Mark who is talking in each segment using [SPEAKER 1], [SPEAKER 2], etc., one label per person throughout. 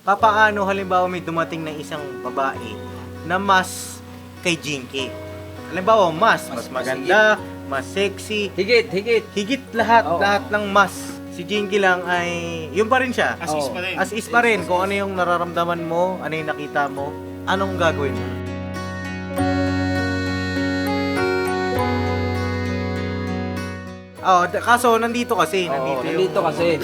[SPEAKER 1] papaano halimbawa may dumating na isang babae na mas kay Jinky? Halimbawa, mas maganda, mas sexy, higit lahat,
[SPEAKER 2] Oo.
[SPEAKER 1] lahat ng mas. Si Jinky lang ay, yun pa rin siya.
[SPEAKER 3] As is pa rin.
[SPEAKER 1] As is pa rin. Kung ano yung nararamdaman mo, ano yung nakita mo, anong gagawin mo? Kaso nandito kasi.
[SPEAKER 2] Nandito kasi.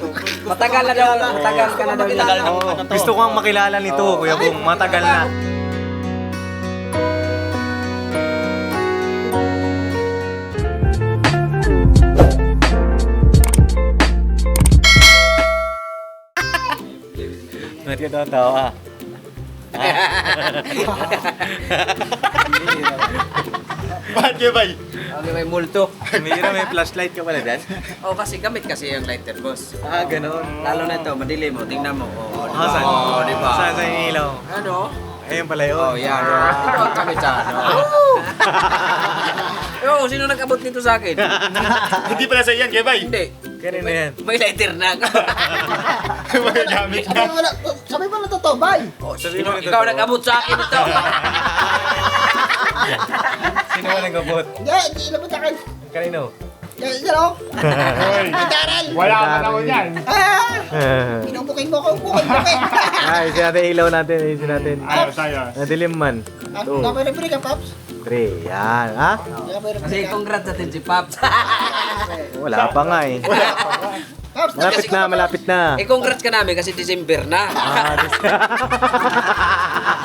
[SPEAKER 2] Matagal na daw, matagal ka na daw niya.
[SPEAKER 1] Gusto ko ang makilala nito, Kuya Bong. Matagal na. Ba't ka tatawa?
[SPEAKER 3] Bakit kayo ba?
[SPEAKER 2] Okay, may multo.
[SPEAKER 1] May flashlight ka pala dyan?
[SPEAKER 2] Oh, kasi gamit kasi yung lighter, boss.
[SPEAKER 1] Ganon.
[SPEAKER 2] Lalo na ito, madilim mo. Tingnan mo. Oh, di ba?
[SPEAKER 1] Saan?
[SPEAKER 2] Oh, di ba?
[SPEAKER 1] Saan sa ilaw?
[SPEAKER 2] Ano?
[SPEAKER 1] Ayun pala yun.
[SPEAKER 2] Oh, yan. Ito ang gamit sa ano. Oh, sino nag-abot nito sa akin?
[SPEAKER 3] Hindi pala sa iyan, kayo ba?
[SPEAKER 2] Hindi.
[SPEAKER 1] Kanina yan.
[SPEAKER 2] May lighter na ako.
[SPEAKER 3] Magagamit na.
[SPEAKER 4] Sabi mo na totoo, bay.
[SPEAKER 2] Oh,
[SPEAKER 1] Sabi
[SPEAKER 2] sino,
[SPEAKER 1] mo na
[SPEAKER 2] ikaw
[SPEAKER 1] totoo.
[SPEAKER 2] nag-abot sa akin ito.
[SPEAKER 1] Sino ba nagabot?
[SPEAKER 4] Hindi labot sa akin.
[SPEAKER 1] Kanino?
[SPEAKER 4] Yan o. Daral.
[SPEAKER 3] Wala ka na ako yan.
[SPEAKER 4] Pinubukin mo ako, bukin.
[SPEAKER 1] Isi natin ilaw natin. Isi natin.
[SPEAKER 3] Ayaw tayo.
[SPEAKER 1] Nadilim man.
[SPEAKER 4] Napay-referee ka, Paps.
[SPEAKER 1] 3. Yan. Ha?
[SPEAKER 2] Kasi congrats natin si Pops.
[SPEAKER 1] Wala pa nga eh.
[SPEAKER 4] Paps,
[SPEAKER 1] Malapit na.
[SPEAKER 2] Congrats ka namin kasi December na.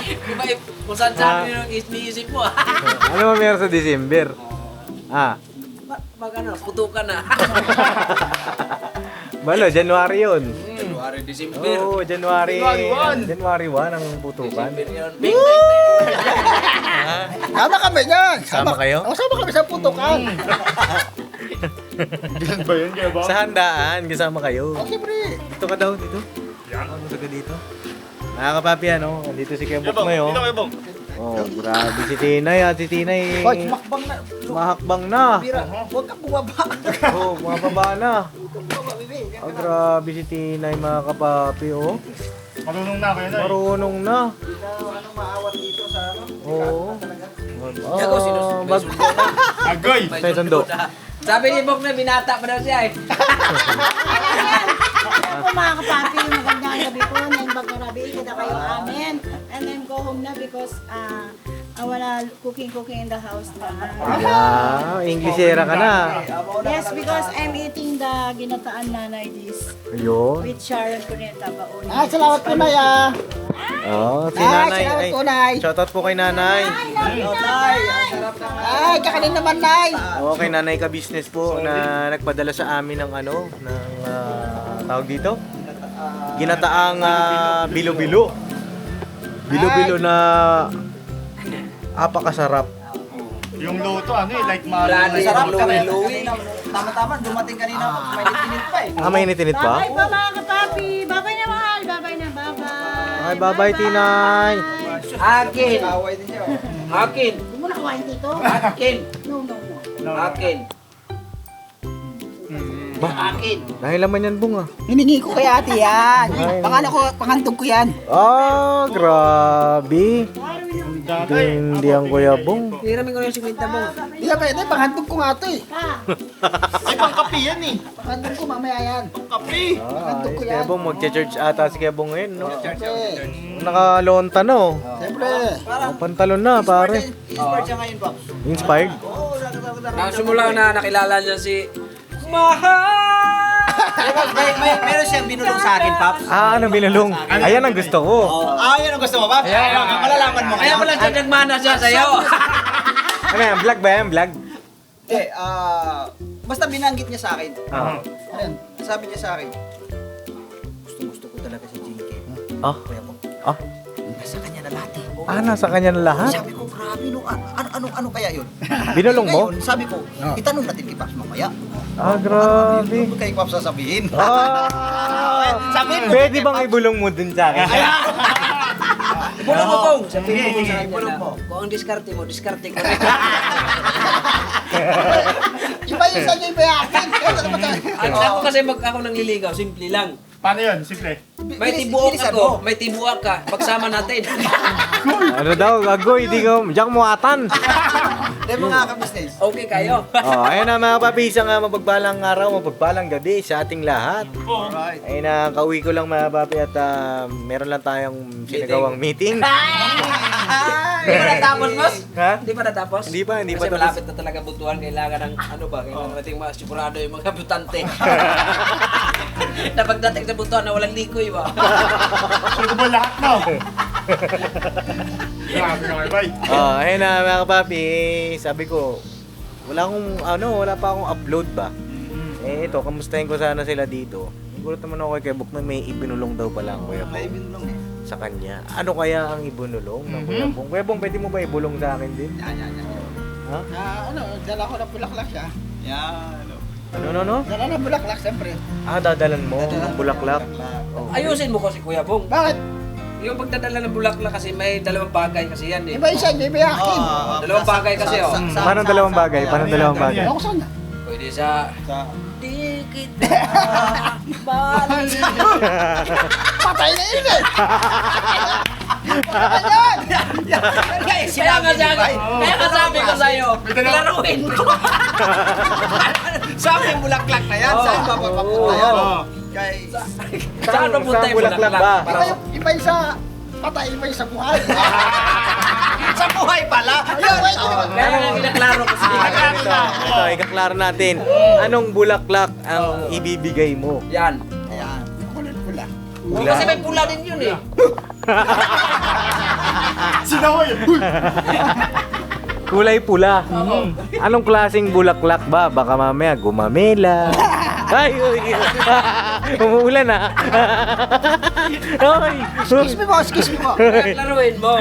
[SPEAKER 2] Di ba, kung saan sabi yung iniisip mo.
[SPEAKER 1] Ano ba meron sa December?
[SPEAKER 2] Mag ano, putukan na.
[SPEAKER 1] Balo, January yun.
[SPEAKER 2] January, December.
[SPEAKER 1] Oo, January.
[SPEAKER 3] January 1.
[SPEAKER 1] January 1 ang putukan.
[SPEAKER 2] December yun. Bing, bing, bing.
[SPEAKER 4] sama kami niyan.
[SPEAKER 1] Sama kayo?
[SPEAKER 4] Sama kami sa putukan.
[SPEAKER 3] Ganun ba yun, kayo ba?
[SPEAKER 1] Sa handaan, kasama kayo.
[SPEAKER 4] Siyempre.
[SPEAKER 1] Dito ka daw, dito.
[SPEAKER 3] Yan.
[SPEAKER 1] Gusto ka dito? Nakakapapi ano, andito si Kebok
[SPEAKER 3] Kayo, Bong.
[SPEAKER 1] ngayon.
[SPEAKER 3] Dito kayo, Bong.
[SPEAKER 1] Oh, grabe si Tinay Si Tinay,
[SPEAKER 4] Hoy, sumakbang na.
[SPEAKER 1] mahakbang na.
[SPEAKER 4] Bira, huwag kang bumaba.
[SPEAKER 1] Oh, mababa na. Oh, grabe si Tinay mga kapapi, oh.
[SPEAKER 3] Marunong na kayo na.
[SPEAKER 1] Marunong na.
[SPEAKER 4] Anong maawat dito sa ano?
[SPEAKER 1] Oo.
[SPEAKER 2] Ako, sino?
[SPEAKER 1] Mag...
[SPEAKER 3] Agoy!
[SPEAKER 2] May
[SPEAKER 1] May sundo.
[SPEAKER 2] Sabi ni Bok na binata pa daw siya eh.
[SPEAKER 5] Ako mga kapapi, magandang gabi po. Nang bagarabi, kita kayo amin. And then go home na because wala cooking in the house na.
[SPEAKER 1] Yeah, Englishera ka na.
[SPEAKER 5] Yes, because I'm eating the ginataan nanay this
[SPEAKER 1] Ayun.
[SPEAKER 5] with Sharon Cuneta Baon.
[SPEAKER 4] Salamat po na ya.
[SPEAKER 1] Oh, si
[SPEAKER 4] Ay,
[SPEAKER 1] Nanay.
[SPEAKER 4] salamat
[SPEAKER 1] Ay,
[SPEAKER 4] po, Nay.
[SPEAKER 1] shoutout po kay Nanay.
[SPEAKER 4] Ay, kakanin naman, Nay.
[SPEAKER 1] Okay, Nanay ka business po na nagpadala sa amin ng ano, ng tawag dito? Ginataang bilo-bilo. Bilo-bilo na apakasarap.
[SPEAKER 3] Yung luto, ano eh, like malo.
[SPEAKER 2] Sarap kami.
[SPEAKER 4] Tama-tama, dumating kanina ako. May nagtinit pa eh.
[SPEAKER 1] May initinit pa?
[SPEAKER 5] Bye pa mga kapapi. Bye-bye na mahal. Bye-bye na. Bye-bye.
[SPEAKER 1] Ay, bye-bye, Tinay.
[SPEAKER 2] Akin.
[SPEAKER 4] Away din siya.
[SPEAKER 2] Akin.
[SPEAKER 5] Hindi mo na kumain dito.
[SPEAKER 2] Akin.
[SPEAKER 5] No.
[SPEAKER 2] Akin.
[SPEAKER 1] Ba?
[SPEAKER 2] Akin.
[SPEAKER 1] Dahil laman yan, Bong
[SPEAKER 4] Hiningi ko kay ate yan.
[SPEAKER 1] Ay.
[SPEAKER 4] Pangantog ko yan.
[SPEAKER 1] Grabe. Hindi ang Kuya Bong.
[SPEAKER 2] Hiramin ko na yung 50 Bong.
[SPEAKER 4] Hindi ka pwede, pangantog ko nga ito eh.
[SPEAKER 3] Ay, pangkapi yan eh.
[SPEAKER 4] Pangantog ko mamaya yan.
[SPEAKER 3] Pangkapi.
[SPEAKER 4] Pangantog ko
[SPEAKER 1] Kuya
[SPEAKER 4] yan.
[SPEAKER 1] Bong, magche-church ata si Kuya Bong ngayon, no?
[SPEAKER 4] Siyempre.
[SPEAKER 1] Nakalonta, no?
[SPEAKER 4] Siyempre.
[SPEAKER 1] Pantalon na, pare.
[SPEAKER 4] Inspired siya ngayon, Box.
[SPEAKER 1] Inspired?
[SPEAKER 2] Nang simula na nakilala niya si Mahal!
[SPEAKER 4] Meron siyang binulong sa akin, Paps.
[SPEAKER 1] Anong binulong? Ayan ang gusto ko.
[SPEAKER 4] Yan ang gusto mo, Paps? Malalaman mo
[SPEAKER 2] Kaya pala siya nagmana siya sa'yo.
[SPEAKER 1] Ano yan? Vlog ba yan? Vlog?
[SPEAKER 4] Hindi, basta binanggit niya sa akin.
[SPEAKER 1] Ah.
[SPEAKER 4] Ayun, sabi niya sa akin, gusto ko talaga si Jinky.
[SPEAKER 1] Ah?
[SPEAKER 4] Kuya po,
[SPEAKER 1] Ah?
[SPEAKER 4] nasa kanya na lahat eh.
[SPEAKER 1] Nasa kanya na lahat?
[SPEAKER 4] Sabi ko, grabe no, ano kaya yun?
[SPEAKER 1] Binulong mo?
[SPEAKER 4] Ngayon, sabi ko, itanong natin kay Paps mamaya.
[SPEAKER 1] Grabe.
[SPEAKER 4] Ano kay Paps sasabihin?
[SPEAKER 1] Sabihin mo. Pwede bang ibulong mo dun sa akin?
[SPEAKER 2] Bulong mo Bong. Sabihin mo sa kanya
[SPEAKER 4] Bulong
[SPEAKER 2] na,
[SPEAKER 4] mo.
[SPEAKER 2] kung ang diskarte mo, diskarte ko rin.
[SPEAKER 4] Iba yung sa niya, iba yung akin.
[SPEAKER 2] Ako kasi ako nang liligaw, simple lang.
[SPEAKER 3] Paano yun? Simple.
[SPEAKER 2] May tibuok ako, may tibuok ka. Pagsama natin.
[SPEAKER 1] Ano daw, Agoy, di ka, diyak mo atan.
[SPEAKER 4] Hindi mga ka-business.
[SPEAKER 2] Okay kayo.
[SPEAKER 1] Oh, ayun na mga papi, isang mapagpalang araw, mapagpalang gabi sa ating lahat.
[SPEAKER 4] Alright.
[SPEAKER 1] Ayun na, kauwi ko lang mga papi at meron lang tayong sinagawang meeting.
[SPEAKER 2] Hindi pa natapos, boss?
[SPEAKER 1] Ha?
[SPEAKER 2] Hindi pa natapos?
[SPEAKER 1] Hindi pa
[SPEAKER 2] Kasi
[SPEAKER 1] tapos.
[SPEAKER 2] malapit na talaga butuan. Kailangan ng ano ba? Kailangan natin masigurado yung mga butante. Na pagdating sa butuan na walang likoy ba?
[SPEAKER 3] Sino ba lahat no? Grabe na kayo, bay.
[SPEAKER 1] Oh, ayun na mga papi, sabi ko, wala pa akong upload ba? Eh ito, kamustahin ko sana sila dito. Gulat naman ako kay Bok na may ibinulong daw pala ang Kuya
[SPEAKER 4] May
[SPEAKER 1] Bong
[SPEAKER 4] binulong eh.
[SPEAKER 1] sa kanya. Ano kaya ang ibinulong ng Kuya Bong? Kuya Bong, pwede mo ba ibulong sa akin din?
[SPEAKER 4] Yan.
[SPEAKER 1] Ha?
[SPEAKER 4] Dala ko ng bulaklak siya. Yan.
[SPEAKER 1] Ano?
[SPEAKER 4] Dala ng bulaklak, siyempre.
[SPEAKER 1] Dadalan mo ng bulaklak. Oh.
[SPEAKER 2] Ayusin mo kasi Kuya Bong.
[SPEAKER 4] Bakit?
[SPEAKER 2] Yung pagdadala ng bulaklak kasi may dalawang bagay kasi yan eh.
[SPEAKER 4] Iba isa, iba yakin.
[SPEAKER 2] Dalawang bagay kasi, oh.
[SPEAKER 1] Paano dalawang bagay? Paano dalawang bagay?
[SPEAKER 4] Ako saan?
[SPEAKER 2] Pwede sa... Di kita balik.
[SPEAKER 4] Patay na yun eh!
[SPEAKER 2] Kaya nga sabi ko sa'yo, laruin ko.
[SPEAKER 4] Sa akin bulaklak na yan, saan pa papapunta yan? Kay...
[SPEAKER 2] Saan papunta yung
[SPEAKER 1] bulaklak
[SPEAKER 2] bulaklak?
[SPEAKER 1] ba?
[SPEAKER 4] Iba yung sa patay, iba yung sa buhay. Sa buhay pala!
[SPEAKER 2] Kaya nga ginaklaro ko sa
[SPEAKER 1] Ito, ikaklaro natin. Anong bulaklak ang ibibigay mo?
[SPEAKER 2] Yan.
[SPEAKER 4] Ayan, kulay pula.
[SPEAKER 1] Pula.
[SPEAKER 2] Kasi may pula din yun eh.
[SPEAKER 3] Sinahoy!
[SPEAKER 1] Kulay pula. Anong klaseng bulaklak ba? Baka mamaya gumamela. Ay, uy. Umuulan na. Ay.
[SPEAKER 4] Excuse me po.
[SPEAKER 2] Laruin mo.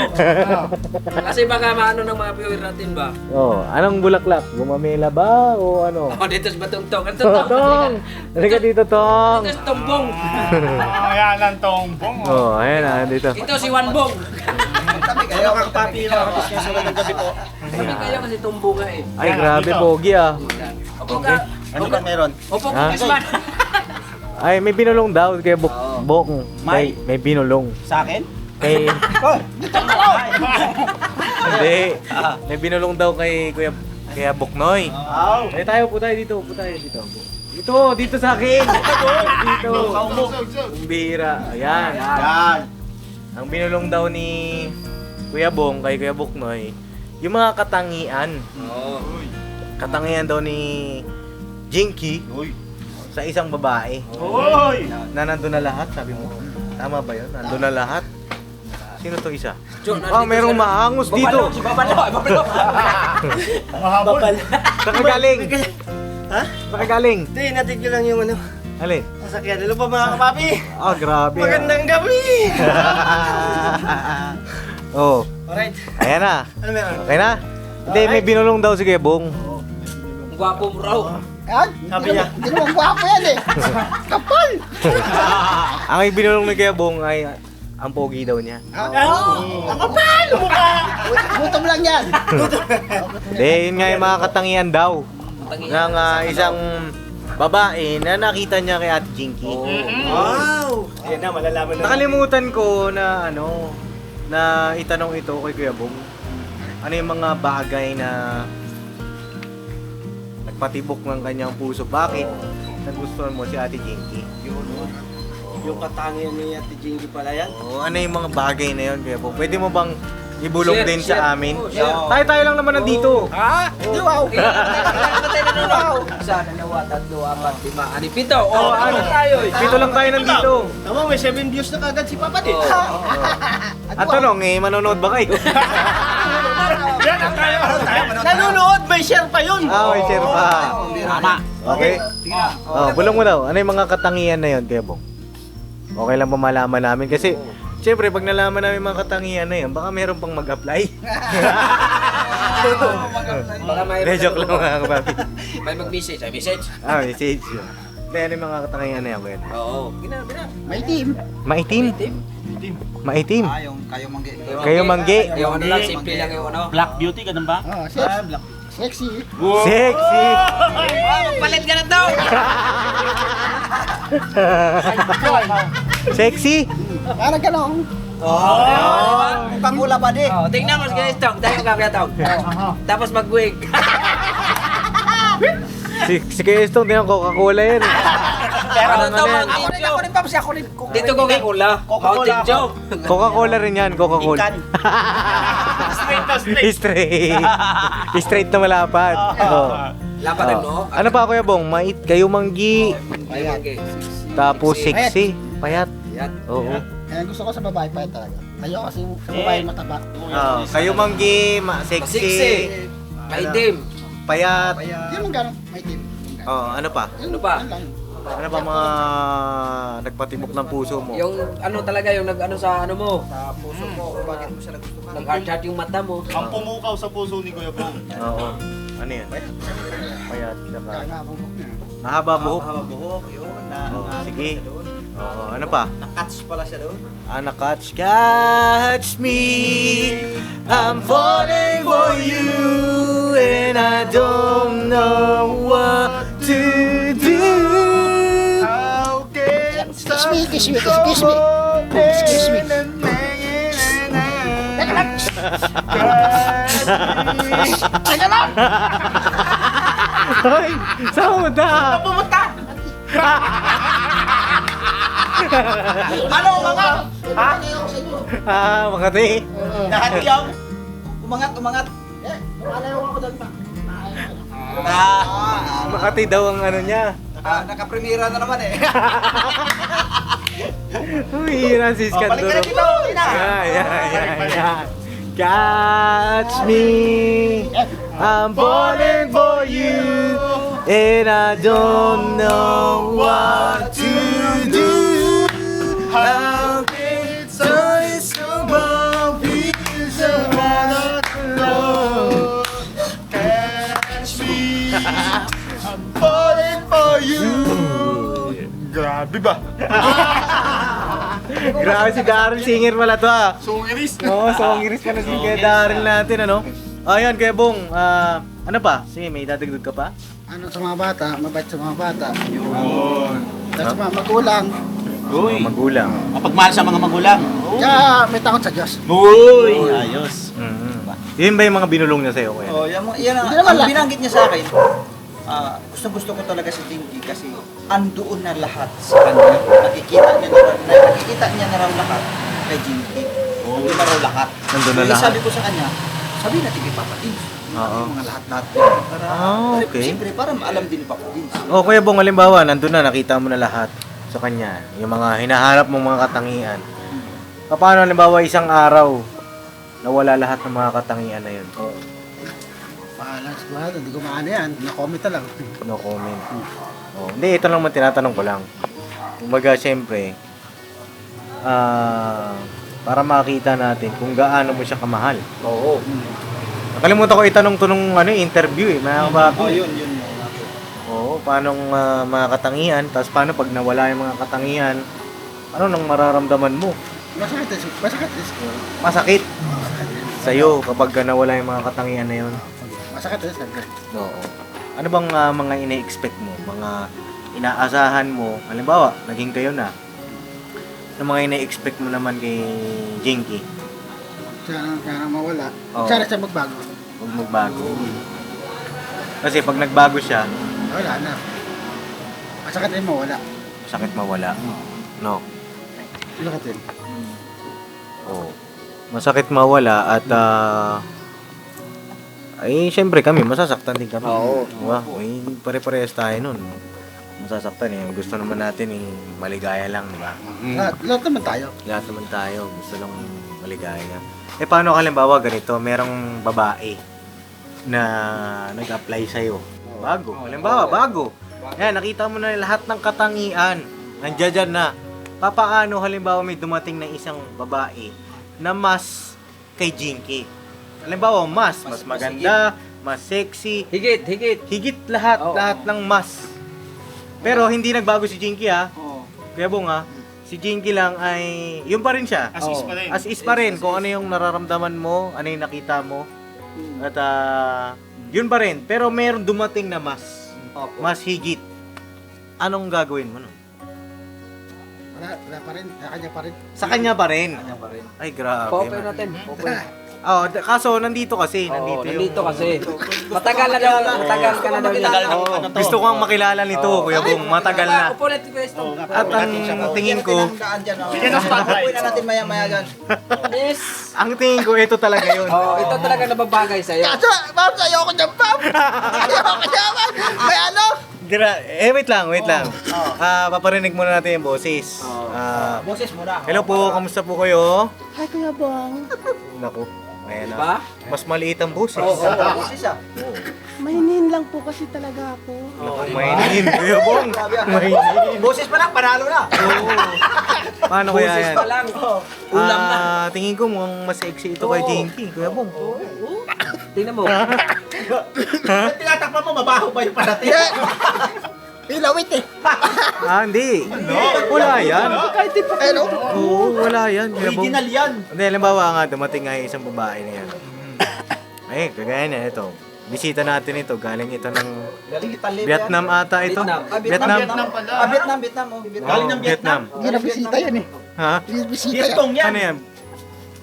[SPEAKER 2] Kasi baka maano ng mga viewer natin ba?
[SPEAKER 1] Oh, anong bulaklak? Gumamela ba o ano?
[SPEAKER 2] Oh, dito sa Batungtong. Ito
[SPEAKER 1] Tong. Halika dito, Tong.
[SPEAKER 2] Ito si Tumbong.
[SPEAKER 3] Ayan ang tombong.
[SPEAKER 1] Oh, ayan na dito.
[SPEAKER 2] Ito si Wanbong.
[SPEAKER 4] Kami kayo, kang papi na kapis sa ng gabi po.
[SPEAKER 2] Sabi kayo kasi Tumbong nga eh.
[SPEAKER 1] Ay, grabe pogi ah.
[SPEAKER 2] Opo ka.
[SPEAKER 4] Ano ba meron?
[SPEAKER 2] Opo
[SPEAKER 1] Ha?
[SPEAKER 2] ka, Kisman.
[SPEAKER 1] Ay, may binulong daw kay Bok. May binulong.
[SPEAKER 4] Sa akin?
[SPEAKER 1] Kay
[SPEAKER 4] Oh, dito ka lang!
[SPEAKER 1] Hindi. May binulong daw kay Kuya Boknoy. Eh tayo dito. Dito sa akin. Dito. Ang bihira. Ayan.
[SPEAKER 4] Yan.
[SPEAKER 1] Ang binulong daw ni Kuya Bong kay Kuya Boknoy, yung mga katangian.
[SPEAKER 2] Oo.
[SPEAKER 1] Katangian daw ni Jinky sa isang babae.
[SPEAKER 3] Hoy!
[SPEAKER 1] Na nandun na lahat, sabi mo. Tama ba yun? Nandun na lahat? Sino to isa? Merong maangos dito.
[SPEAKER 2] Si Babalo.
[SPEAKER 3] Mahabol.
[SPEAKER 1] Saan ka galing?
[SPEAKER 4] Ha?
[SPEAKER 1] Saan ka galing?
[SPEAKER 4] Hindi, natin ko lang yung ano.
[SPEAKER 1] Alin?
[SPEAKER 4] Sasakyan. Ano pa mga kapapi?
[SPEAKER 1] Grabe.
[SPEAKER 4] Magandang gabi!
[SPEAKER 1] Oh,
[SPEAKER 4] Alright.
[SPEAKER 1] ayan na.
[SPEAKER 4] Ano meron?
[SPEAKER 1] Okay na? Hindi, may binulong daw si Kuya Bong.
[SPEAKER 2] Ang gwapo mo raw.
[SPEAKER 4] Yan?
[SPEAKER 3] Sabi niya.
[SPEAKER 4] Hindi naman gwapo yan eh. Kapal!
[SPEAKER 1] Ang binulong ni Kuya Bong ay ang pogi daw niya.
[SPEAKER 4] Ang kapal! Mukha! Gutom lang yan.
[SPEAKER 1] Hindi, yun nga yung mga katangian daw ng isang babae na nakita niya kay Ate Jinky.
[SPEAKER 4] Wow! Yan na, malalaman na.
[SPEAKER 1] Nakalimutan ko na na itanong ito kay Kuya Bong. Ano yung mga bagay na nagpatibok ng kanyang puso? Bakit nagustuhan mo si Ate Jinky?
[SPEAKER 4] Yung katangian ni Ate Jinky pala yan.
[SPEAKER 1] Ano yung mga bagay na yun, Kuya Bong? Pwede mo bang ibulong din
[SPEAKER 2] Share.
[SPEAKER 1] sa amin?
[SPEAKER 2] Oh, share.
[SPEAKER 1] Tayo lang naman nandito.
[SPEAKER 4] Ha? Di wow!
[SPEAKER 2] Wow! Isa, dalawa, tatlo, apat, lima, anim, pito. Oh, ano tayo eh?
[SPEAKER 1] Pito lang tayo nandito.
[SPEAKER 4] Tama, may 7 views na kagad si Papa din.
[SPEAKER 1] At tanong, manonood ba kayo?
[SPEAKER 3] Yan ang tayo.
[SPEAKER 4] Nanonood, may share pa yun.
[SPEAKER 1] May share pa.
[SPEAKER 4] Tama.
[SPEAKER 1] Okay? Bulong mo daw. Ano yung mga katangian na yun, Kuya Bong? Okay lang ba malaman namin? Kasi, siyempre, pag nalaman namin mga katangian na yun, baka meron pang mag-apply.
[SPEAKER 2] Baka may
[SPEAKER 1] Joke lang mga kapapi.
[SPEAKER 2] may mag-message. Ay, message.
[SPEAKER 1] Message. Hindi, ano yung mga katangian na yan, Kuya?
[SPEAKER 2] Oo. Gina.
[SPEAKER 4] May team.
[SPEAKER 1] Maitim. Maitim.
[SPEAKER 4] Yung kayo manggi.
[SPEAKER 1] Kayo manggi.
[SPEAKER 2] Yung ano lang, simple lang yung ano.
[SPEAKER 3] Black beauty, ganun ba?
[SPEAKER 4] Oh, chef. Sexy.
[SPEAKER 1] Sexy!
[SPEAKER 2] Magpalit ka na to!
[SPEAKER 1] Sexy?
[SPEAKER 4] Parang ganon.
[SPEAKER 2] Pangula pa di. Tingnan mo si Ganistong, tayo kakatog. Tapos mag-wig.
[SPEAKER 1] Si Kestong, din ang Coca-Cola yan.
[SPEAKER 2] Ano to,
[SPEAKER 1] yan?
[SPEAKER 2] Mountain Dew?
[SPEAKER 4] Ako rin, Paps. Ako rin.
[SPEAKER 2] Dito Coca-Cola. Mountain Dew.
[SPEAKER 1] Coca-Cola rin yan, Coca-Cola.
[SPEAKER 3] Straight na straight.
[SPEAKER 1] Straight. Straight na malapat. Oh.
[SPEAKER 2] Lapat rin mo.
[SPEAKER 1] Ano pa Kuya Bong? Mait kayo manggi.
[SPEAKER 2] Ayan.
[SPEAKER 1] Tapos sexy. Payat.
[SPEAKER 2] Yan.
[SPEAKER 1] Oo.
[SPEAKER 4] Kaya gusto ko sa babae pa talaga. Ayaw kasi sa babae mataba.
[SPEAKER 1] Kayo manggi,
[SPEAKER 2] Sexy.
[SPEAKER 1] sexy.
[SPEAKER 2] Maitim.
[SPEAKER 1] Payat.
[SPEAKER 4] Hindi mo gano'n. May team.
[SPEAKER 1] Ano pa?
[SPEAKER 2] Ano pa?
[SPEAKER 1] Ano pa mga nagpatibok ng puso mo?
[SPEAKER 2] Yung ano talaga, yung nag-ano sa ano mo. Sa puso mo. Bakit mo siya nagustuhan? Nag-heart yung mata mo.
[SPEAKER 3] Ang pumukaw sa puso ni Kuya Bong.
[SPEAKER 1] Oo. Ano yan? Payat. Saka
[SPEAKER 4] Kaya nga ako.
[SPEAKER 1] mahaba buhok.
[SPEAKER 2] buhok, yun.
[SPEAKER 1] Oo, sige. Oo, ano pa?
[SPEAKER 2] Na-catch pala siya doon.
[SPEAKER 1] Catch me, I'm falling for you, and I don't know what to do. How can
[SPEAKER 4] Kiss me, kiss me, kiss me. Kiss me. Teka lang. Teka lang.
[SPEAKER 1] Hoy, saan mo ta?
[SPEAKER 4] Pumunta. Ano, mga? Ha?
[SPEAKER 1] Makati.
[SPEAKER 4] Lahat yung umangat. Eh, lumalayo ako doon pa.
[SPEAKER 1] Makati daw ang ano niya.
[SPEAKER 2] Naka-premiera na naman eh.
[SPEAKER 1] Uy, Francis Canturo. Yan. Catch me, I'm falling for you, and I don't know what to do. How can someone be someone alone? Catch me, I'm falling for you.
[SPEAKER 3] Grabe ba?
[SPEAKER 1] Grabe si Daryl, singer pala to ah.
[SPEAKER 3] Sungiris.
[SPEAKER 1] Oo, songiris pa na si Kuya Daryl natin ano. Ayun, Kuya Bong, ano pa? Sige, may dadagdag ka pa?
[SPEAKER 4] Ano sa mga bata, mabait sa mga bata. Tapos sa mga magulang.
[SPEAKER 1] Uy. Magulang.
[SPEAKER 6] Mapagmahal sa mga magulang.
[SPEAKER 4] Kaya may takot sa Diyos.
[SPEAKER 6] Uy! Ayos.
[SPEAKER 1] Yun ba yung mga binulong niya sa'yo, Kuya?
[SPEAKER 6] Oh, yan
[SPEAKER 4] Hindi naman
[SPEAKER 6] ang
[SPEAKER 4] lang.
[SPEAKER 6] binanggit niya sa akin. Gusto ko talaga si Tinky kasi andoon na lahat sa kanya. Nakikita niya na raw lahat kay Jinky. Hindi na raw lahat.
[SPEAKER 1] Nandun na
[SPEAKER 6] Kaya
[SPEAKER 1] lahat.
[SPEAKER 6] sabi ko sa kanya, sabi natin kay Papa Dins.
[SPEAKER 1] Oo.
[SPEAKER 6] Mga lahat-lahat. Para,
[SPEAKER 1] Okay.
[SPEAKER 6] Siyempre, para maalam din ni Papa Dins.
[SPEAKER 1] Oh, Kuya Bong, halimbawa, nandun na, nakita mo na lahat sa kanya. Yung mga hinahanap mong mga katangian. Paano halimbawa isang araw nawala lahat ng mga katangian na yun?
[SPEAKER 4] Pahala sigurado, hindi ko maano yan. Na-comment na lang.
[SPEAKER 1] No comment. Oh, hindi, ito lang man tinatanong ko lang. Kumbaga, siyempre, para makita natin kung gaano mo siya kamahal.
[SPEAKER 2] Oo.
[SPEAKER 1] Nakalimutan ko itanong to nung interview mga kapapi.
[SPEAKER 6] yun.
[SPEAKER 1] Oo, paano mga katangian, tapos paano pag nawala yung mga katangian, ano nang mararamdaman mo?
[SPEAKER 4] Masakit.
[SPEAKER 1] Masakit sa'yo kapag nawala yung mga katangian na yun.
[SPEAKER 4] Masakit eh, siyempre.
[SPEAKER 1] Oo. Ano bang mga ina-expect mo? Mga inaasahan mo? Halimbawa, naging kayo na. Ano mga ina-expect mo naman kay Jinky?
[SPEAKER 4] Kaya na mawala.
[SPEAKER 1] Oo.
[SPEAKER 4] Sana siya magbago.
[SPEAKER 1] Huwag magbago. Kasi pag nagbago siya,
[SPEAKER 4] Wala na. Masakit rin mawala.
[SPEAKER 1] sakit mawala. No.
[SPEAKER 4] Masakit rin.
[SPEAKER 1] Oo. Masakit mawala at ay syempre kami masasaktan din kami.
[SPEAKER 2] Oo.
[SPEAKER 1] Diba? Ay, pare-parehas tayo nun. Masasaktan eh. Gusto naman natin eh, maligaya lang, di ba?
[SPEAKER 4] Lahat naman tayo.
[SPEAKER 1] Lahat naman tayo, gusto lang maligaya. Eh paano halimbawa ganito, merong babae na nag-apply sa'yo. Bago. Halimbawa, bago. Yan, nakita mo na lahat ng katangian. Nandiyan dyan na. Papaano halimbawa may dumating na isang babae na mas kay Jinky? Halimbawa, mas maganda, mas sexy,
[SPEAKER 2] Higit.
[SPEAKER 1] higit lahat,
[SPEAKER 2] Oo.
[SPEAKER 1] lahat ng mas. Pero hindi nagbago si Jinky ha. Kaya Bong ha, si Jinky lang ay, yun pa rin siya.
[SPEAKER 3] As is pa rin.
[SPEAKER 1] As is pa rin, kung ano yung nararamdaman mo, ano yung nakita mo. At Yun pa rin. Pero meron dumating na mas.
[SPEAKER 2] Opo.
[SPEAKER 1] Mas higit. Anong gagawin mo nun?
[SPEAKER 4] Wala pa rin. Kanya pa rin.
[SPEAKER 1] Sa kanya pa rin.
[SPEAKER 2] Kanya pa rin.
[SPEAKER 1] Ay, grabe.
[SPEAKER 2] Pa-open
[SPEAKER 1] man.
[SPEAKER 2] natin. Open.
[SPEAKER 1] Kaso nandito kasi.
[SPEAKER 2] Oo,
[SPEAKER 1] Nandito yung...
[SPEAKER 2] kasi. Matagal na daw. Matagal ka na daw niya.
[SPEAKER 1] Gusto ko ang makilala nito, Kuya Bong. Matagal na.
[SPEAKER 2] Upo natin ko ito.
[SPEAKER 1] At ang tingin ko,
[SPEAKER 6] Bigyan ng spotlight. Uwi na natin maya-maya dyan.
[SPEAKER 2] Yes.
[SPEAKER 1] ang tingin ko, ito talaga yun.
[SPEAKER 2] Oh, ito talaga nababagay sa'yo.
[SPEAKER 4] Kaso, ma'am, ayoko dyan, ma'am. Ayoko dyan, ma'am. May ano?
[SPEAKER 1] Wait lang. Paparinig muna natin yung boses.
[SPEAKER 6] Boses mo na.
[SPEAKER 1] Hello po, kamusta po kayo?
[SPEAKER 5] Hi, Kuya Bong.
[SPEAKER 1] Naku, ayan
[SPEAKER 2] Diba?
[SPEAKER 1] na. Mas maliit ang boses.
[SPEAKER 6] Boses ah.
[SPEAKER 5] Mainin lang po kasi talaga ako.
[SPEAKER 1] Naku, mainin, Kuya Bong. Mainin.
[SPEAKER 6] Boses pa lang, panalo na.
[SPEAKER 1] Oo. Paano kaya
[SPEAKER 2] Boses
[SPEAKER 1] yan?
[SPEAKER 2] pa lang. Ulam na.
[SPEAKER 1] Tingin ko mukhang mas sexy ito kay Jinky, Kuya Bong.
[SPEAKER 2] Tingnan mo.
[SPEAKER 6] Tinatakpan mo, mabaho ba yung parating?
[SPEAKER 4] Ilawit eh.
[SPEAKER 1] Hindi. Wala yan.
[SPEAKER 4] Ano?
[SPEAKER 1] Oo, wala yan, Kuya Bong.
[SPEAKER 6] Original yan.
[SPEAKER 1] Hindi, halimbawa nga, dumating nga yung isang babae na yan. Ay, kagaya na ito. Bisita natin ito. Galing ito ng
[SPEAKER 6] Galing Italy.
[SPEAKER 1] Vietnam ata ito.
[SPEAKER 2] Vietnam.
[SPEAKER 1] Vietnam.
[SPEAKER 6] Vietnam.
[SPEAKER 1] Galing ng Vietnam.
[SPEAKER 4] Hindi na bisita yan eh.
[SPEAKER 1] Ha?
[SPEAKER 4] Hindi bisita yan.
[SPEAKER 6] Gistong yan.
[SPEAKER 1] Ano yan?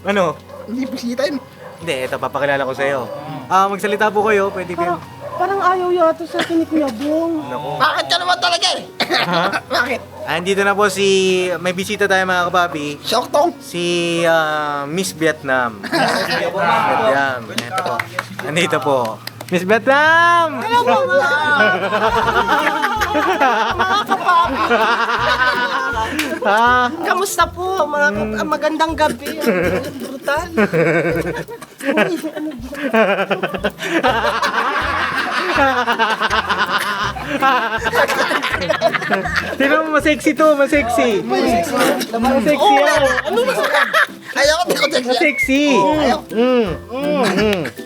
[SPEAKER 1] Ano?
[SPEAKER 4] Hindi bisita yan.
[SPEAKER 1] Hindi, ito, papakilala ko sa iyo. Magsalita po kayo, pwede kayo.
[SPEAKER 5] Parang ayaw yata sa akin ni Kuya Bong.
[SPEAKER 1] Naku.
[SPEAKER 4] Bakit ka naman talaga eh? Bakit?
[SPEAKER 1] Andito na po may bisita tayo mga kapapi.
[SPEAKER 4] Syoktong.
[SPEAKER 1] Si Miss Vietnam. Vietnam. Ito po. Andito po. Miss Vietnam! Hello po!
[SPEAKER 5] Kamusta po? Magandang gabi. Brutal.
[SPEAKER 1] Sino mo masexy to? Masexy. Masexy yan.
[SPEAKER 4] Ayoko, di ko dyan.
[SPEAKER 1] Masexy.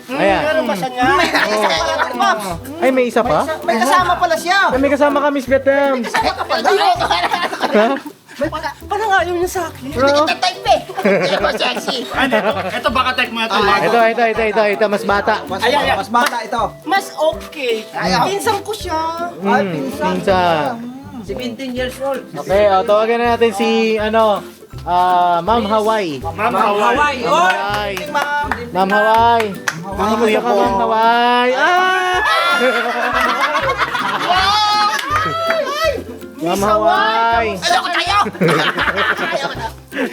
[SPEAKER 1] Ayan. Ay, may isa pa?
[SPEAKER 6] May kasama pala siya.
[SPEAKER 1] Ay, may kasama ka, Miss Vietnam.
[SPEAKER 5] Parang ayaw niya sa akin.
[SPEAKER 1] Bro.
[SPEAKER 4] Type eh. Hindi ko sexy.
[SPEAKER 3] Ito baka tech mo ito.
[SPEAKER 1] Ito, mas bata.
[SPEAKER 6] Mas bata ito.
[SPEAKER 5] Mas okay. Pinsan ko siya.
[SPEAKER 1] Pinsan.
[SPEAKER 2] 17 years old.
[SPEAKER 1] Okay, tawagan na natin si, Ma'am Hawaii.
[SPEAKER 3] Ma'am
[SPEAKER 2] Hawaii. Oy!
[SPEAKER 1] Hawaii. Ma'am Hawaii. Kamusta ka, Ma'am Hawaii? Ma'am Hawaii.
[SPEAKER 4] Ayoko tayo.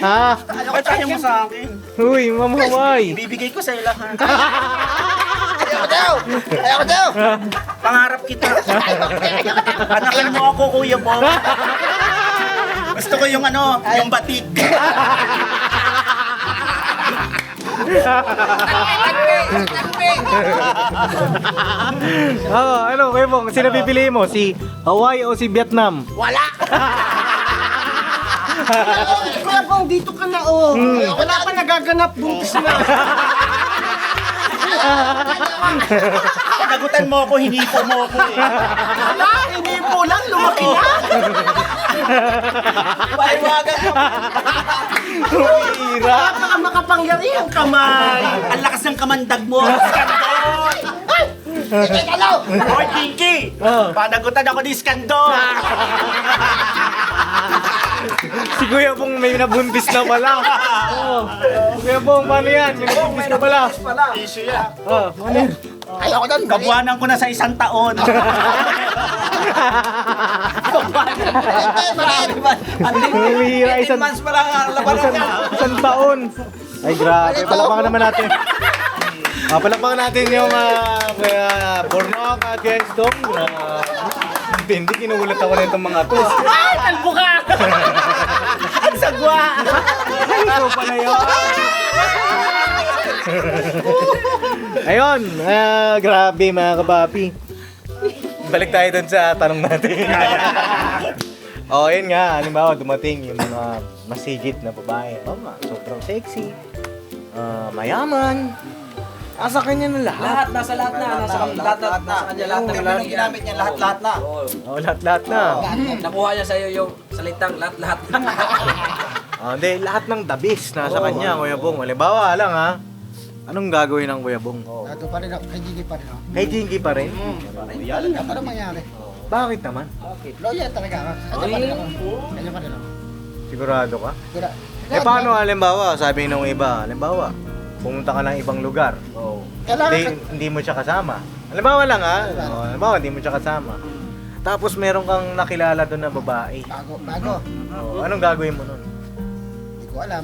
[SPEAKER 1] Ha?
[SPEAKER 6] Ayoko tayo mo sa akin.
[SPEAKER 1] Uy, Ma'am Hawaii.
[SPEAKER 6] Bibigay ko sa'yo lahat.
[SPEAKER 4] Ayoko tayo. Ayoko tayo.
[SPEAKER 6] Pangarap kita. Anakin mo ako, Kuya Bong. Gusto ko yung yung batik.
[SPEAKER 1] Kuya Bong, sino pipiliin mo? Si Hawaii o si Vietnam?
[SPEAKER 4] Wala.
[SPEAKER 5] Kuya Bong, dito ka na oh. Wala pa nagaganap, buntis na.
[SPEAKER 6] Nagutan mo ako, hinipo mo ako eh.
[SPEAKER 5] Wala, hindi po lang, lumaki na.
[SPEAKER 6] Paiwagan mo.
[SPEAKER 1] Hira.
[SPEAKER 5] Baka makapangyarihan ka man.
[SPEAKER 6] Ang lakas ng kamandag mo. Skandol!
[SPEAKER 4] Hindi ka lang.
[SPEAKER 6] Hoy, Pinky! Panagutan ako ni Skandol!
[SPEAKER 1] Si Kuya Bong may nabuntis na pala. Kuya Bong, paano yan? May nabuntis na pala.
[SPEAKER 6] Issue yan.
[SPEAKER 1] Ano yan?
[SPEAKER 4] Ayoko doon.
[SPEAKER 6] Kabuanan ko na sa 1 taon.
[SPEAKER 1] Humihira
[SPEAKER 6] 18 months pa lang ang labanan niya.
[SPEAKER 1] isang taon. Ay, grabe. Palakpakan naman natin. Palakpakan natin yung Bornok at Genstong. Hindi, kinugulat ako na itong mga to.
[SPEAKER 5] Ay, talbo ka.
[SPEAKER 1] Ang sagwa! Ikaw pala yun. Ayun, grabe mga kapapi. Balik tayo dun sa tanong natin. Ayun nga, halimbawa dumating yung mga masigit na babae. Sobrang sexy, mayaman. Nasa kanya na lahat.
[SPEAKER 2] Nasa lahat na. Nasa kanya lahat na.
[SPEAKER 6] Yung ginamit niya lahat na.
[SPEAKER 1] Lahat na.
[SPEAKER 2] Nakuha niya sa'yo yung salitang lahat.
[SPEAKER 1] Hindi, lahat ng the best nasa kanya, Kuya Bong. Halimbawa lang ha, Anong gagawin ng Kuya Bong?
[SPEAKER 4] Ito pa rin ako, kay Gigi pa rin ako.
[SPEAKER 1] Kay Jinky pa rin?
[SPEAKER 4] Ano mangyari?
[SPEAKER 1] Bakit naman?
[SPEAKER 4] Loyal talaga ako. Kanya pa rin ako. Kanya pa rin ako.
[SPEAKER 1] Sigurado ka?
[SPEAKER 4] Kaya,
[SPEAKER 1] Paano halimbawa, sabi nung iba, halimbawa, pumunta ka ng ibang lugar.
[SPEAKER 4] Kailangan
[SPEAKER 1] Hindi mo siya kasama. Halimbawa lang halimbawa hindi mo siya kasama. Tapos meron kang nakilala doon na babae.
[SPEAKER 4] bago.
[SPEAKER 1] Anong gagawin mo nun?
[SPEAKER 4] Hindi ko alam.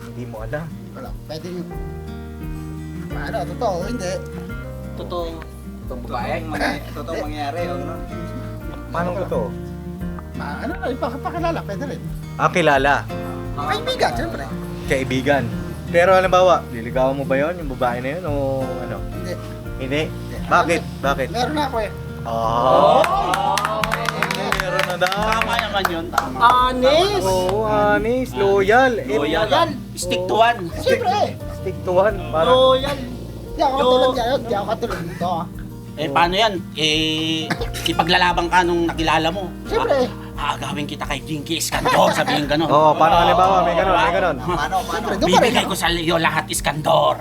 [SPEAKER 1] Hindi mo alam.
[SPEAKER 4] Wala, pwede yung... Ano, totoo, hindi.
[SPEAKER 2] Itong babae.
[SPEAKER 6] Totoo mangyari.
[SPEAKER 1] Paano totoo?
[SPEAKER 4] Ano, ipakilala, pwede rin.
[SPEAKER 1] Kilala.
[SPEAKER 4] Kaibigan, siyempre.
[SPEAKER 1] Kaibigan. Pero halimbawa, liligawan mo ba yon yung babae na yun o ano?
[SPEAKER 4] Hindi.
[SPEAKER 1] Hindi? Bakit? Bakit?
[SPEAKER 4] Meron na ako eh.
[SPEAKER 1] Meron na daw.
[SPEAKER 3] Tama naman yun, tama.
[SPEAKER 2] Honest!
[SPEAKER 1] Oo, honest, loyal.
[SPEAKER 3] Loyal. Stick to one.
[SPEAKER 4] Siyempre.
[SPEAKER 1] Stick to one. Parang,
[SPEAKER 2] Loyal!
[SPEAKER 4] Hindi ako katulad niya, hindi ako katulad nito.
[SPEAKER 3] Paano yan? Ipaglalaban ka nung nakilala mo.
[SPEAKER 4] Siyempre.
[SPEAKER 3] Agawin kita kay Jinky Iskandor, sabihin gano'n.
[SPEAKER 1] paano halimbawa, may ganon.
[SPEAKER 6] Paano?
[SPEAKER 4] Siyempre, doon pa rin
[SPEAKER 3] Bibigay
[SPEAKER 4] ako.
[SPEAKER 3] ko sa iyo lahat, Iskandor.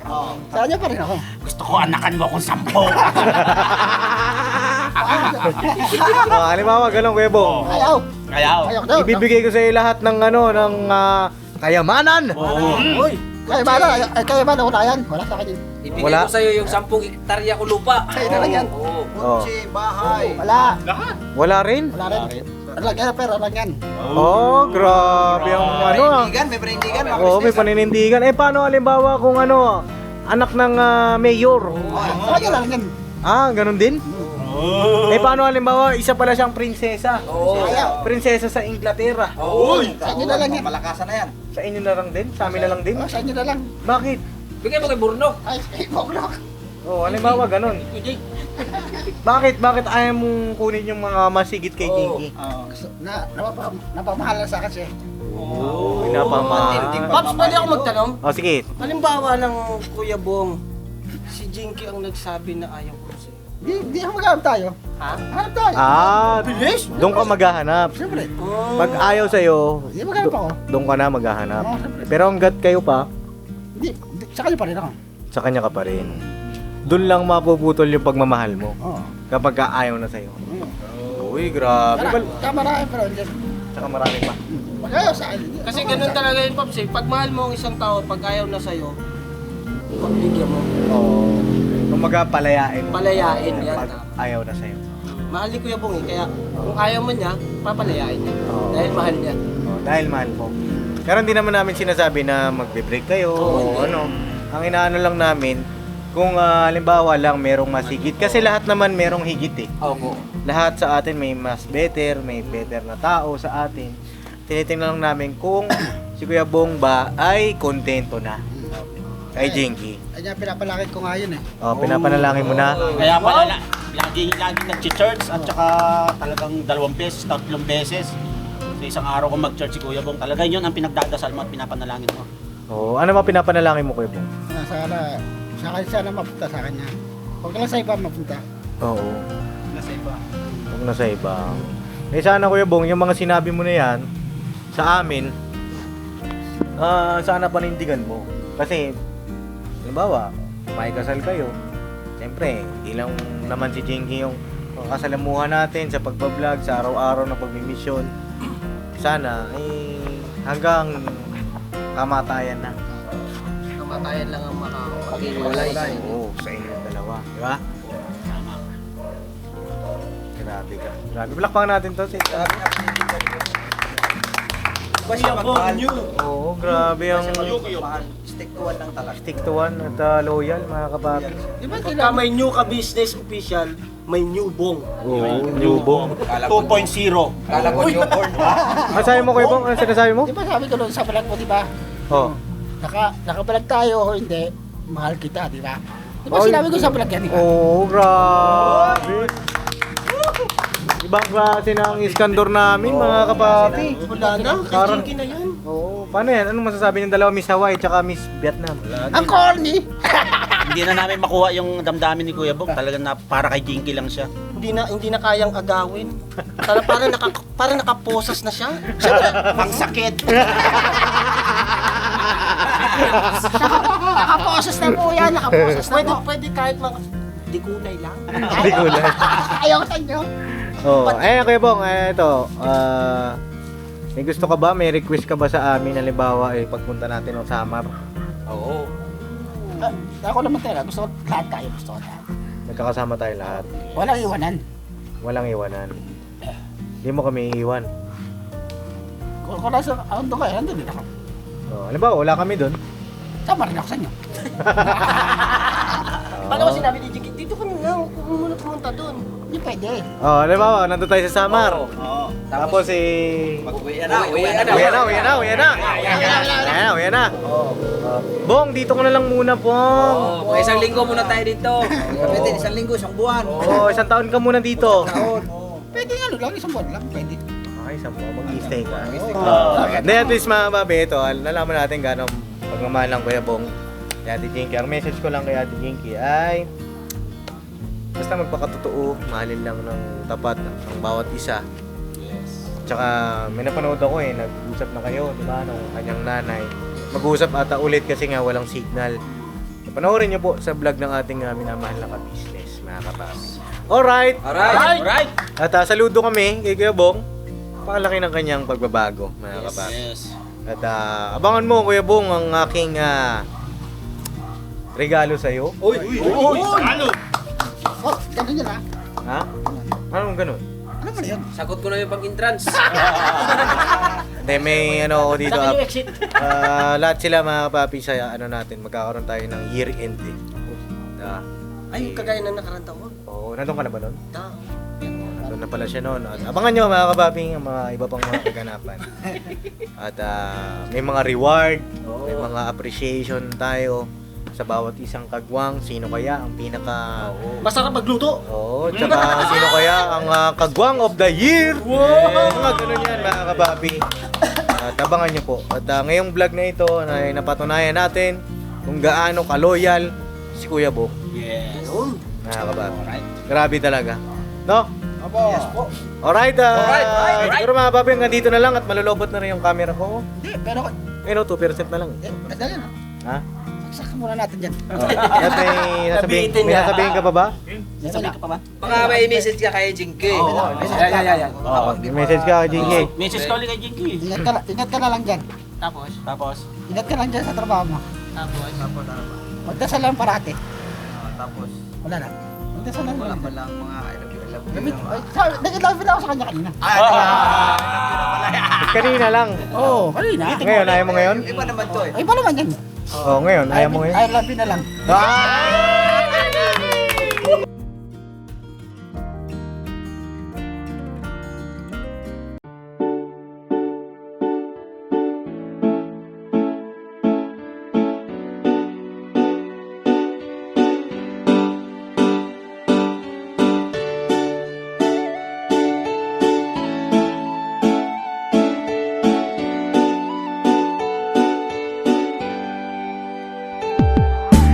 [SPEAKER 4] Sa kanya pa rin ako.
[SPEAKER 3] Gusto ko anakan mo akong 10.
[SPEAKER 1] Halimbawa, ganon, Kuya Bong.
[SPEAKER 4] Ayaw.
[SPEAKER 3] Ayaw.
[SPEAKER 4] Ayaw daw.
[SPEAKER 1] Ibibigay ko sa iyo lahat ng kayamanan.
[SPEAKER 2] Uy!
[SPEAKER 4] Kaya ba na unayan? Wala sa akin yun.
[SPEAKER 2] Ibigay
[SPEAKER 1] Wala.
[SPEAKER 2] ko sa'yo yung 10 hektarya ko lupa.
[SPEAKER 4] Sa'yo na lang yan.
[SPEAKER 2] Oo.
[SPEAKER 6] Kotse, bahay.
[SPEAKER 4] Wala.
[SPEAKER 1] Wala rin?
[SPEAKER 4] Wala rin. Ano lang yan, pero lang yan.
[SPEAKER 1] Grabe ang
[SPEAKER 6] May panindigan.
[SPEAKER 1] May paninindigan. Paano halimbawa kung anak ng mayor?
[SPEAKER 4] Sa kanya lang yan.
[SPEAKER 1] Ganun din? Paano halimbawa, isa pala siyang prinsesa?
[SPEAKER 2] Oo.
[SPEAKER 1] Prinsesa sa Inglaterra.
[SPEAKER 4] Sa inyo na lang yan.
[SPEAKER 6] Malakasan na yan.
[SPEAKER 1] Sa inyo na lang din? Sa amin na lang din?
[SPEAKER 4] Sa inyo na lang.
[SPEAKER 1] Bakit?
[SPEAKER 2] Bigay mo kay Burnok.
[SPEAKER 4] Ay, ipoklok.
[SPEAKER 1] Halimbawa ganun. Bakit ayaw mong kunin yung mga masigit kay Jinky?
[SPEAKER 4] Napamahalan sa akin siya.
[SPEAKER 1] Pinapamahal.
[SPEAKER 7] Pops, pwede ako magtanong?
[SPEAKER 1] Sige.
[SPEAKER 7] Halimbawa ng Kuya Bong, si Jinky ang nagsabi na ayaw ko sa'yo.
[SPEAKER 4] Di ako maghanap tayo.
[SPEAKER 7] Ha?
[SPEAKER 4] Hanap tayo.
[SPEAKER 7] Bilis!
[SPEAKER 1] Doon ka maghahanap.
[SPEAKER 4] Siyempre.
[SPEAKER 1] Pag ayaw sa'yo,
[SPEAKER 4] Di maghanap ako.
[SPEAKER 1] doon ka na maghahanap.
[SPEAKER 4] Oo, siyempre.
[SPEAKER 1] Pero hanggat kayo pa,
[SPEAKER 4] Sa kanya pa rin ako.
[SPEAKER 1] sa kanya ka pa rin. Doon lang mapuputol yung pagmamahal mo.
[SPEAKER 4] Oo.
[SPEAKER 1] Kapag ayaw na sa'yo. Uy, grabe.
[SPEAKER 4] Marami pero hindi.
[SPEAKER 1] Tsaka marami pa.
[SPEAKER 4] Magayaw sa akin.
[SPEAKER 7] Kasi ganun talaga yun, Pops eh. Pag mahal mo ang isang tao, pag ayaw na sa'yo, pagbigyan mo.
[SPEAKER 1] Oo. Kumaga palayain mo.
[SPEAKER 7] Palayain yan.
[SPEAKER 1] Pag ayaw na sa'yo.
[SPEAKER 7] Mahal ni Kuya Bong eh. Kaya kung ayaw mo niya, papalayain niya.
[SPEAKER 1] Oo.
[SPEAKER 7] Dahil mahal niya.
[SPEAKER 1] Dahil mahal mo. Pero hindi naman namin sinasabi na magbe-break kayo o ano. Ang inaano lang namin, kung halimbawa lang merong mas higit. Kasi lahat naman merong higit eh.
[SPEAKER 2] Opo.
[SPEAKER 1] Lahat sa atin may mas better, may better na tao sa atin. Tinitingnan lang namin kung si Kuya Bong ba ay kontento na kay Jinky.
[SPEAKER 4] Kanya pinapalakit ko nga yun eh.
[SPEAKER 1] Pinapanalangin mo na.
[SPEAKER 3] Kaya pala, lagi nag-church at saka talagang 2 beses, 3 beses. Sa isang araw kung mag-church si Kuya Bong, talaga yun ang pinagdadasal mo at pinapanalangin mo.
[SPEAKER 1] Ano ba pinapanalangin mo, Kuya Bong?
[SPEAKER 4] Sana mapunta sa kanya. Huwag lang sa iba mapunta.
[SPEAKER 1] Oo.
[SPEAKER 4] Nasa iba.
[SPEAKER 1] Huwag na sa iba. Sana Kuya Bong, yung mga sinabi mo na yan sa amin, sana panindigan mo. Kasi, halimbawa, may kasal kayo. Siyempre, ilang naman si Jinky yung kasalamuhan natin sa pagbablog, sa araw-araw na pagmimisyon. Sana, hanggang kamatayan na.
[SPEAKER 7] Kamatayan lang ang makakapag-iwalay.
[SPEAKER 1] Oo, sa inyong dalawa. Di ba?
[SPEAKER 3] Tama.
[SPEAKER 1] Grabe ka. Grabe. Balakpakan natin to.
[SPEAKER 6] Ba siya magmahal?
[SPEAKER 1] Oo, grabe ang
[SPEAKER 6] Stick to one lang talaga.
[SPEAKER 1] stick to one at loyal, mga kapapi.
[SPEAKER 7] Di ba pagka may new ka business official, may new Bong.
[SPEAKER 1] Oo, newbong.
[SPEAKER 3] 2.0.
[SPEAKER 6] Kala ko newborn.
[SPEAKER 1] Ano sabi mo, Kuya Bong? Ano sinasabi mo?
[SPEAKER 4] Di ba sabi ko doon sa vlog mo, di ba?
[SPEAKER 1] Oo.
[SPEAKER 4] Nakabalag tayo o hindi, mahal kita, di ba? Di ba
[SPEAKER 1] Ay.
[SPEAKER 4] sinabi ko sa vlog yan, di ba?
[SPEAKER 1] Oo, grabe. Ibang klase ng iskandor namin, mga kapapi.
[SPEAKER 7] Wala na,
[SPEAKER 1] Parang-
[SPEAKER 7] kajinki na yan.
[SPEAKER 1] Oo. Paano yan? Anong masasabi ng dalawa, Miss Hawaii tsaka Miss Vietnam?
[SPEAKER 4] Ang corny!
[SPEAKER 3] Hindi na namin makuha yung damdamin ni Kuya Bong. Talagang para kay Jinky lang siya.
[SPEAKER 7] Hindi na kayang agawin. Parang nakaposas na siya.
[SPEAKER 3] Ang sakit.
[SPEAKER 4] Nakaposes na po yan, nakaposes na
[SPEAKER 7] Pwede,
[SPEAKER 4] po.
[SPEAKER 7] pwede kahit mga di kulay lang.
[SPEAKER 1] Hindi ko lang.
[SPEAKER 4] Ayoko sa inyo.
[SPEAKER 1] Oh, Kuya Bong, ito. May gusto ka ba? May request ka ba sa amin? Halimbawa, pagpunta natin ng Samar.
[SPEAKER 2] Oo.
[SPEAKER 4] Ako naman talaga, gusto ko lahat tayo, gusto ko lahat.
[SPEAKER 1] Nagkakasama tayo lahat.
[SPEAKER 4] Walang iwanan.
[SPEAKER 1] Walang iwanan. Hindi mo kami iiwan.
[SPEAKER 4] Kung nasa, andun kayo, andun din ako.
[SPEAKER 1] Oh, halimbawa, wala kami doon.
[SPEAKER 4] Tama rin ako sa inyo.
[SPEAKER 7] Paano ko sinabi ni Jiggy, dito ka na nga, huwag mo muna pumunta doon.
[SPEAKER 4] Hindi pwede.
[SPEAKER 1] Oh, halimbawa, nandun tayo sa Samar.
[SPEAKER 2] Oo.
[SPEAKER 1] Tapos
[SPEAKER 2] Uwi na.
[SPEAKER 1] Uwi na. Bong, dito ko na lang muna, Bong.
[SPEAKER 2] Oo, isang linggo muna tayo dito.
[SPEAKER 6] Pwede, isang linggo, isang buwan.
[SPEAKER 1] Oh, isang taon ka muna dito.
[SPEAKER 4] Pwede nga lang, isang buwan lang, pwede.
[SPEAKER 1] Okay, isang buwan. Mag-i-stay ka. Hindi, at least mga babe, ito, nalaman natin gano'ng pagmamahal ng Kuya Bong kay Ate Jinky. Ang message ko lang kay Ate Jinky ay basta magpakatotoo, mahalin lang ng tapat ang bawat isa. Tsaka may napanood ako nag-usap na kayo, di ba, ng kanyang nanay. Mag-usap ata ulit kasi nga walang signal. Panoorin niyo po sa vlog ng ating minamahal na ka-business, mga kapapi. Alright!
[SPEAKER 2] Alright.
[SPEAKER 1] At saludo kami kay Kuya Bong. Palaki ng kanyang pagbabago, mga kapapi.
[SPEAKER 3] Yes.
[SPEAKER 1] At abangan mo, Kuya Bong, ang aking regalo sa'yo.
[SPEAKER 3] Uy! Ano?
[SPEAKER 4] Oh, ganun yun ha.
[SPEAKER 1] Ha? Anong ganun?
[SPEAKER 4] Ano ba yun?
[SPEAKER 2] Sagot ko na yung pag-entrance.
[SPEAKER 1] Hindi, may ano ako dito.
[SPEAKER 7] Saka yung exit.
[SPEAKER 1] Lahat sila mga kapapi sa ano natin, magkakaroon tayo ng year end eh.
[SPEAKER 7] Ay, kagaya na nakarang taon.
[SPEAKER 1] Oo, nandun ka na ba nun?
[SPEAKER 7] Ta.
[SPEAKER 1] Nandun na pala siya noon. At abangan nyo mga kapapi ang mga iba pang mga kaganapan. At may mga reward, may mga appreciation tayo sa bawat isang kagwang. Sino kaya ang pinaka...
[SPEAKER 7] Masarap magluto.
[SPEAKER 1] Oo, tsaka sino kaya ang kagwang of the year? Mga ganun yan mga kapapi. At abangan nyo po. At ngayong vlog na ito, ay napatunayan natin kung gaano ka-loyal si Kuya Bong.
[SPEAKER 3] Yes.
[SPEAKER 1] Mga kapapi. Grabe talaga. No?
[SPEAKER 6] Opo. Yes po.
[SPEAKER 1] Alright,
[SPEAKER 2] Alright.
[SPEAKER 1] siguro mga kapapi, hanggang dito na lang at malulobot na rin yung camera ko.
[SPEAKER 4] Hindi, pero,
[SPEAKER 1] 2% na lang.
[SPEAKER 4] ganda yun ha.
[SPEAKER 1] Ha?
[SPEAKER 4] Saksak muna natin dyan.
[SPEAKER 1] At may sasabihin ka pa ba?
[SPEAKER 4] Sabi ka pa ba?
[SPEAKER 2] Baka may message ka kay Jinky.
[SPEAKER 3] Yan.
[SPEAKER 1] May message ka, Jinky.
[SPEAKER 3] Message ka ulit kay Jinky.
[SPEAKER 4] Ingat ka na lang dyan.
[SPEAKER 3] Tapos?
[SPEAKER 4] Ingat ka lang dyan sa trabaho mo. Magdasal lang parati.
[SPEAKER 6] Tapos,
[SPEAKER 4] Wala na. Magdasal lang.
[SPEAKER 6] wala pa lang mga I love you, I love you.
[SPEAKER 4] Nag-love na ako sa kanya kanina.
[SPEAKER 1] Kanina lang.
[SPEAKER 4] Oo, kanina.
[SPEAKER 1] Ngayon, ayaw mo ngayon?
[SPEAKER 6] Iba naman to
[SPEAKER 4] Ay, pa naman yan.
[SPEAKER 1] Oo, ngayon, ayaw mo ngayon?
[SPEAKER 4] I love you na lang.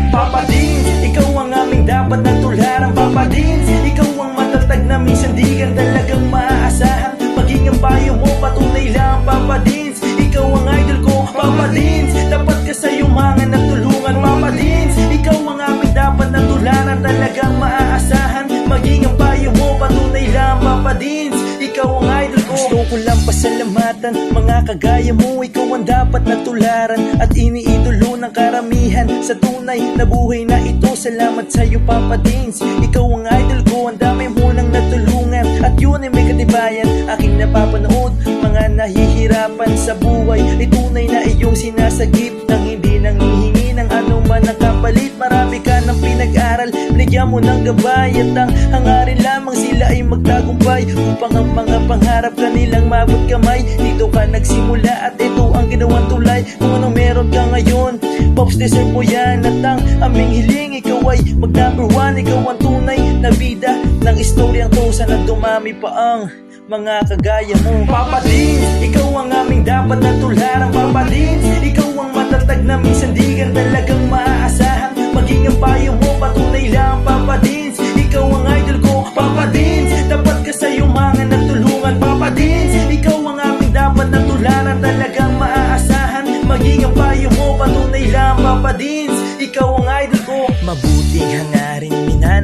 [SPEAKER 8] Papa Dins, ikaw ang aming dapat na tularan. Papa Dins, ikaw ang matatag na minsan di ka talagang maaasahan. Maging ang payo mo, patunay lang Papa Dins, ikaw ang idol ko Papa Dins, dapat ka sa yumangan at tulungan Papa Dins, ikaw ang aming dapat na tularan. Talagang maaasahan. Maging ang payo mo, patunay lang Papa Dins, ikaw ang idol ko. Gusto ko lang pasalamatan mga kagaya mo. Ikaw ang dapat na tularan at iniidolo ng karamihan sa tunay na buhay na ito. Salamat sa'yo Papa Dins, ikaw ang idol ko. Ang dami mo nang natulungan at yun ay may katibayan. Aking napapanood mga nahihirapan sa buhay, ay tunay na iyong sinasagip nang hindi nanghihingi ng anuman ang kapalit. Marami ka ng pinag-aral, binigyan mo ng gabay at ang hangarin lamang sila ay magtagumpay upang ang mga pangarap kanilang mabot kamay. Dito ka nagsimula at ito ang ginawang tulay. Kung ano meron ka ngayon, Pops, deserve mo yan. At ang aming hiling, ikaw ay mag number 1. Ikaw ang tunay na bida ng istoryang to. Sana dumami pa ang mga kagaya mo. Papa Dins, ikaw ang aming dapat na tularan. Papa Dins, ikaw ang matatag na minsan di ka talagang maaasahan. Maging ang payo mo, patunay lang Papa Dins, ikaw ang idol ko Papa Dins, dapat ka sa yumangan at tulungan Papa Dins, ikaw ang aming dapat na tularan. Talagang maaasahan. Maging ang payo mo, patunay lang Papa Dins, ikaw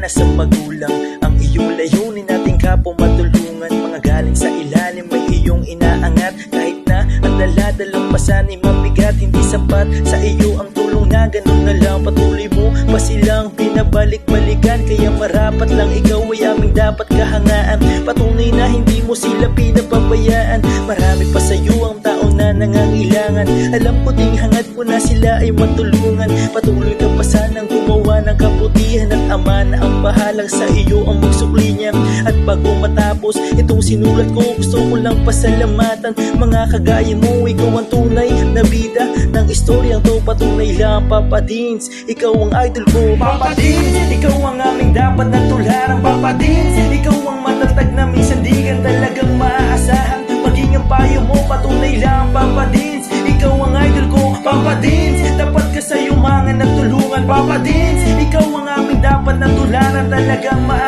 [SPEAKER 8] nasa magulang. Ang iyong layunin nating kapwa matulungan. Mga galing sa ilalim may iyong inaangat. Kahit na ang daladalang pasan ay mabigat, hindi sapat sa iyo ang tulong na ganun na lang. Patuloy mo pa silang binabalik-balikan, kaya marapat lang ikaw ay aming dapat kahangaan. Patunay na hindi mo sila pinapabayaan. Marami pa sa iyo ang tao na nangangailangan. Alam ko ding hangad mo na sila ay matulungan. Patuloy ka pa sanang gumawa ng kabutihan, at Ama na ang bahalang sa iyo ang magsukli niya. At bago matapos itong sinulat ko, gusto ko lang pasalamatan mga kagaya mo. Ikaw ang tunay na bida ng istoryang to. Patunay lang Papa Dins, ikaw ang idol ko. Papa Dins, ikaw ang aming dapat na tularan. Papa Dins, ikaw ang matatag na minsan di ka talagang maaasahan. Maging ang payo mo, patunay lang Papa Dins, ikaw ang idol ko. Papa Dins, dapat ka sa yumangan at tulungan. Papa Dins, ikaw ang aming dapat na tularan. Talagang maaasahan.